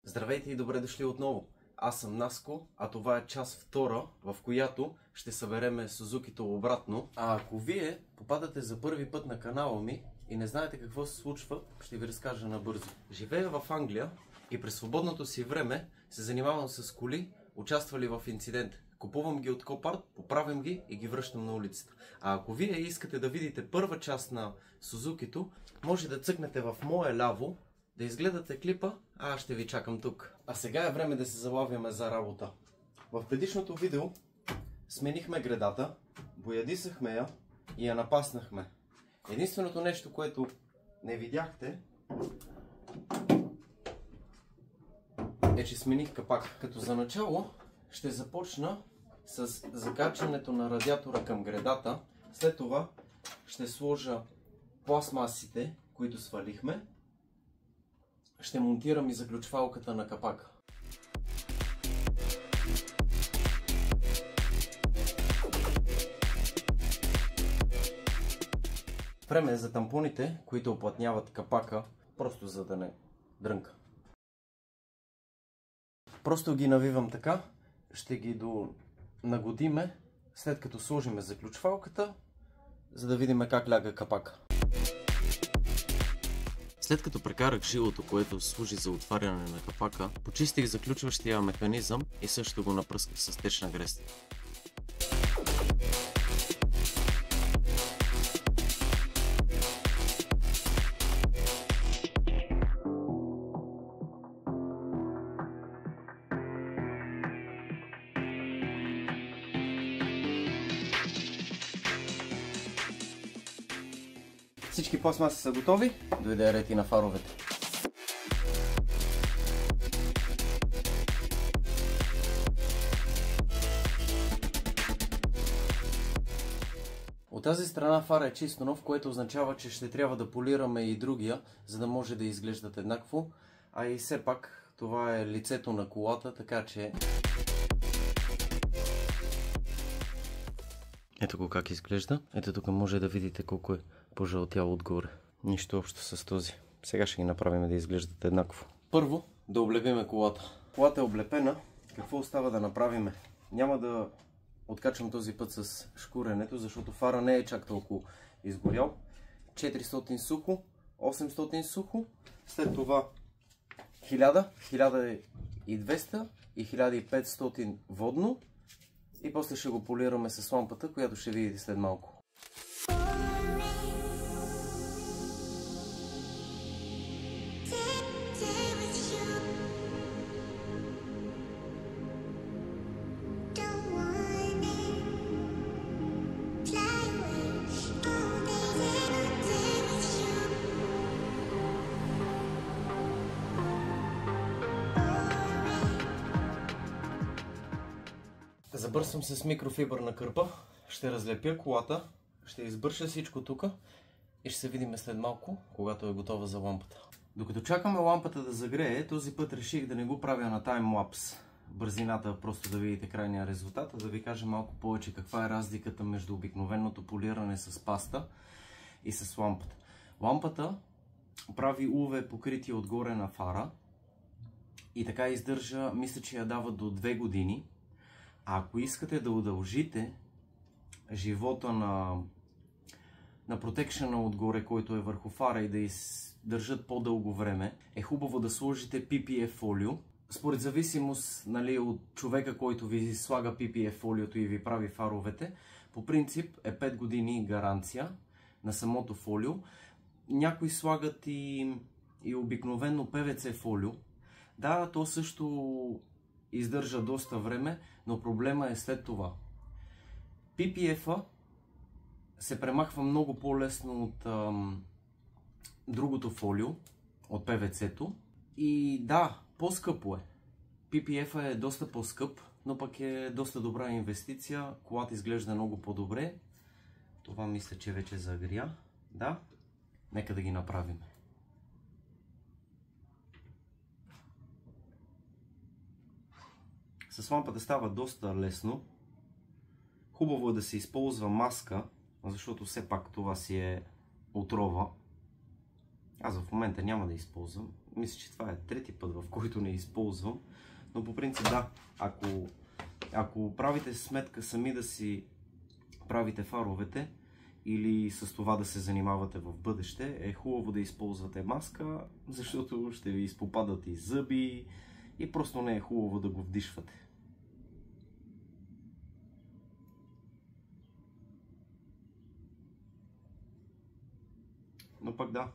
Здравейте и добре дошли отново! Аз съм Наско, а това е част втора, в която ще събереме Сузукито обратно. А ако вие попадате за първи път на канала ми и не знаете какво се случва, ще ви разкажа набързо. Живея в Англия и през свободното си време се занимавам с коли, участвали в инцидент. Купувам ги от Копарт, поправям ги и ги връщам на улицата. А ако вие искате да видите първа част на Сузукито, може да цъкнете в мое ляво, да изгледате клипа, а аз ще ви чакам тук. А сега е време да се залавяме за работа. В предишното видео сменихме гредата, боядисахме я и я напаснахме. Единственото нещо, което не видяхте, е, че смених капак. Като за начало ще започна с закачането на радиатора към гредата. След това ще сложа пластмасите, които свалихме. Ще монтирам и заключвалката на капака. Време е за тампоните, които оплътняват капака, просто за да не дрънка. Просто ги навивам така, ще ги нагодиме, след като сложиме заключвалката, за да видим как ляга капака. След като прекарах жилото, което служи за отваряне на капака, почистих заключващия механизъм и също го напръсках с течна грес. Всички пластмаси са готови, дойде ред и на фаровете. От тази страна фара е чисто нов, което означава, че ще трябва да полираме и другия, за да може да изглеждат еднакво. А и все пак това е лицето на колата, така че... Ето го как изглежда. Ето тук може да видите колко е пожълтяло отгоре. Нищо общо с този. Сега ще ги направим да изглеждат еднакво. Първо да облепиме колата. Колата е облепена. Какво остава да направим? Няма да откачвам този път с шкуренето, защото фара не е чак толкова изгорял. 400 сухо, 800 сухо, след това 1000, 1200 и 1500 водно. И после ще го полираме с лампата, която ще видите след малко. Забърсвам се с микрофибърна кърпа, ще разлепя колата, ще избърша всичко тук и ще се видим след малко, когато е готова за лампата. Докато чакаме лампата да загрее, този път реших да не го правя на таймлапс бързината, просто да видите крайния резултат, а да ви кажа малко повече каква е разликата между обикновеното полиране с паста и с лампата. Лампата прави UV покритие отгоре на фара и така издържа, мисля, че я дава до 2 години. А ако искате да удължите живота на протекшена отгоре, който е върху фара и да издържат по-дълго време, е хубаво да сложите PPF фолио. Според зависимост, от човека, който ви слага PPF фолиото и ви прави фаровете, по принцип е 5 години гаранция на самото фолио. Някои слагат и обикновено PVC фолио. Да, то също издържа доста време, но проблема е след това. PPF-а се премахва много по-лесно от другото фолио, от PVC-то. И да, по-скъпо е. PPF-а е доста по-скъп, но пък е доста добра инвестиция. Колата изглежда много по-добре. Това мисля, че вече загря. Да, нека да ги направим. С лампата става доста лесно. Хубаво е да се използва маска, защото все пак това си е отрова. Аз в момента няма да използвам. Мисля, че това е трети път, в който не използвам. Но по принцип да, ако правите сметка сами да си правите фаровете или с това да се занимавате в бъдеще, е хубаво да използвате маска, защото ще ви изпопадат и зъби и просто не е хубаво да го вдишвате. Но пък да,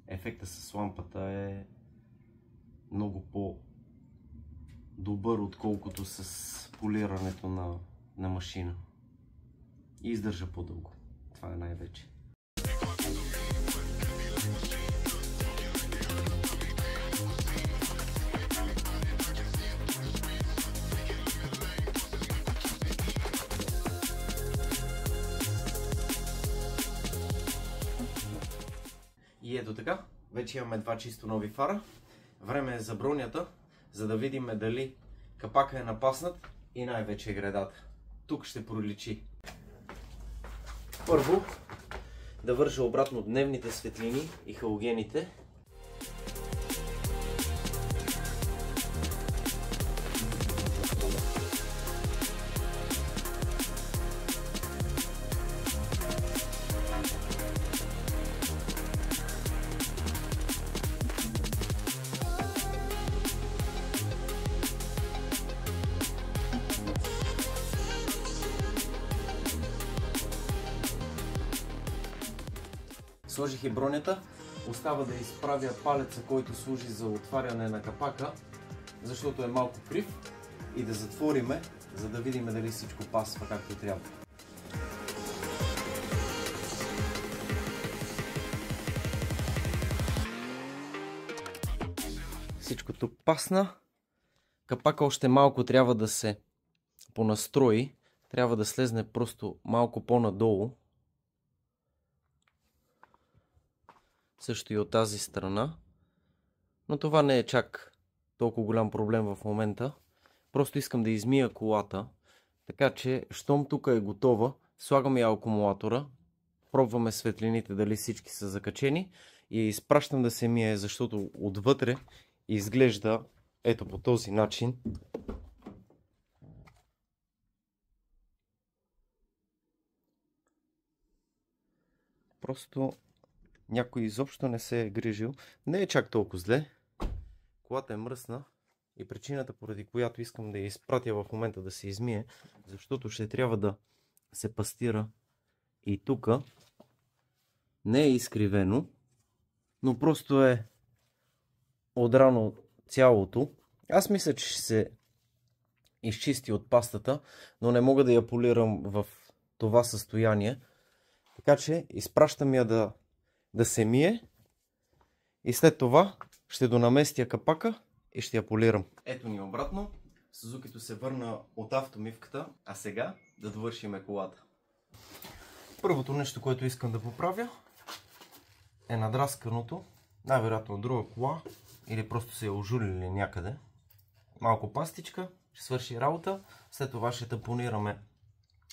ефекта с лампата е много по-добър, отколкото с полирането на машина. И издържа по-дълго. Това е най-вече. И ето така, вече имаме два чисто нови фара. Време е за бронята, за да видим дали капака е напаснат и най-вече гредата. Тук ще проличи. Първо да вържа обратно дневните светлини и халогените. Сложих и бронята, остава да изправя палеца, който служи за отваряне на капака, защото е малко крив, и да затвориме, за да видим дали всичко пасва както трябва. Всичко тук пасна. Капака още малко трябва да се понастрои, трябва да слезне просто малко по-надолу. Също и от тази страна, но това не е чак толкова голям проблем в момента. Просто искам да измия колата, така че щом тук е готова, слагаме я акумулатора, пробваме светлините дали всички са закачени и я изпращам да се мие, защото отвътре изглежда ето по този начин. Просто някой изобщо не се е грижил. Не е чак толкова зле. Колата е мръсна и причината, поради която искам да я изпратя в момента да се измие, защото ще трябва да се пастира и тук. Не е изкривено, но просто е одрано цялото. Аз мисля, че ще се изчисти от пастата, но не мога да я полирам в това състояние. Така че изпращам я да се мие и след това ще донаместя капака и ще я полирам. Ето ни обратно. Сузукито се върна от автомивката, а сега да довършим колата. Първото нещо, което искам да поправя, е надрасканото. Най-вероятно от друга кола или просто се е ожулили някъде. Малко пастичка, ще свърши работа. След това ще тапонираме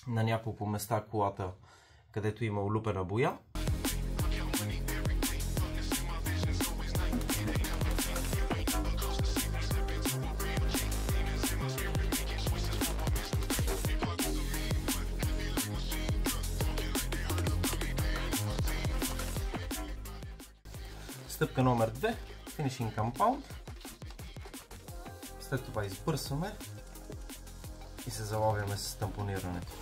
на няколко места колата, където има олюпена боя. Стъпка номер 2. Finishing Compound. След това избърсваме и се залавяме с тампонирането.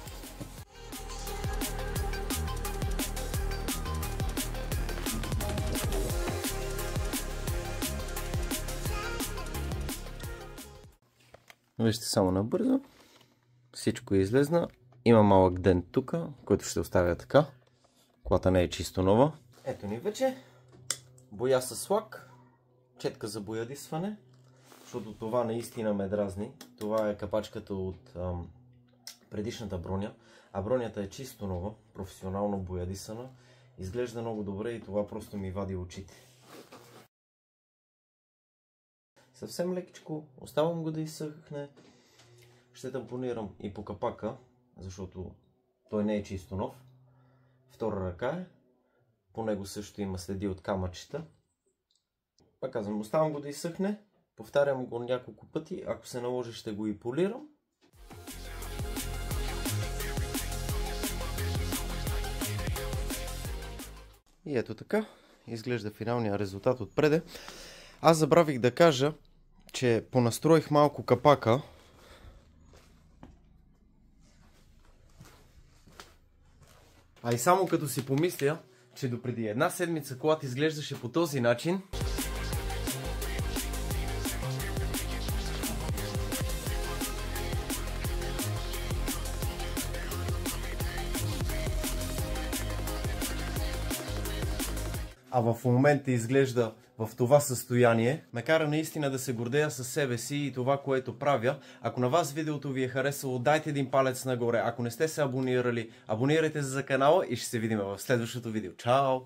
Вижте само набързо. Всичко е излезна. Има малък дент тук, който ще оставя така. Колата не е чисто нова. Ето ни вече. Боя с лак. Четка за боядисване. Защото това наистина ме дразни. Това е капачката от предишната броня. А бронята е чисто нова. Професионално боядисана. Изглежда много добре и това просто ми вади очите. Съвсем лекичко. Оставам го да изсъхне. Ще тампонирам и по капака, защото той не е чисто нов. Втора ръка е. По него също има следи от камъчета. Пак казвам, оставам го да изсъхне, повтарям го няколко пъти, ако се наложи ще го и полирам. И ето така изглежда финалния резултат отпреде. Аз забравих да кажа, че понастроих малко капака. А и само като си помисля, че допреди една седмица колата изглеждаше по този начин. А в момента изглежда в това състояние, ме кара наистина да се гордея със себе си и това, което правя. Ако на вас видеото ви е харесало, дайте един палец нагоре. Ако не сте се абонирали, абонирайте се за канала и ще се видим в следващото видео. Чао!